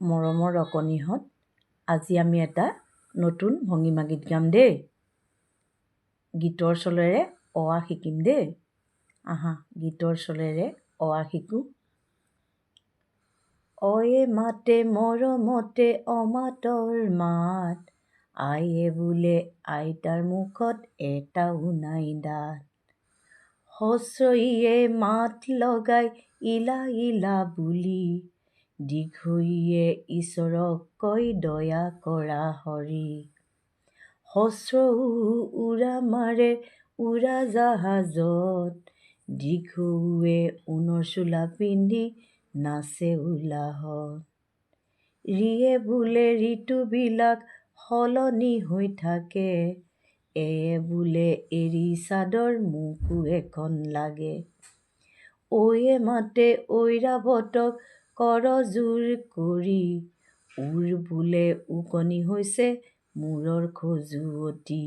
মৰমৰ ৰকণীহঁত, আজি আমি এটা নতুন ভংগীমা গীত গাম দেই। গীতৰ চলেৰে অ আ শিকিম দেই। আহা, গীতৰ চলেৰে অ আ শিকোঁ। অয়ে মাতে মৰমতে অমাতৰ মাত, আয়ে বোলে আইতাৰ মুখত এটাও নাই দাঁত। হস্ৰইয়ে মাত লগাই ইলা ইলা বুলি, দীঘইয়ে ঈশ্বৰক কয় দয়া কৰা হৰি। হস্ৰ উৰা মাৰে উৰাজাহাজত, দীঘৌৱে ঊণৰ চোলা পিন্ধি নাচে উলাহত। ৰিয়ে বোলে ঋতুবিলাক সলনি হৈ থাকে, এয়ে বোলে এৰী চাদৰ মোকো এখন লাগে। ঐয়ে মাতে ঐৰাৱতক কৰজোৰ কৰি, ওৰ বোলে ওকণি হৈছে মূৰৰ খজুৱতি।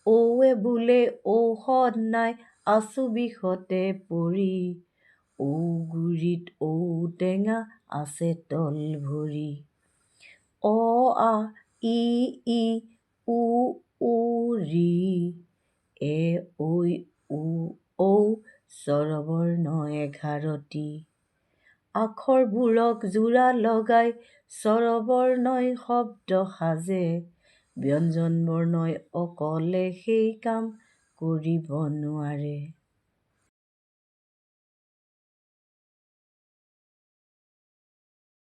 ঔৱে বোলে ঔষধ নাই আঁচু বিষতে পৰি, ঔগুৰিত ঔটেঙা আছে তল ভৰি। অ আ ই ঈ উ ঊ ঋ, এ ঐ ও ঔ স্বৰবৰ্ণ 11টি। আখৰবোৰক যোৰা লগাই স্বৰবৰ্ণই শব্দ সাজে, ব্যঞ্জন বৰ্ণই অকলে সেই কাম কৰিব নোৱাৰে।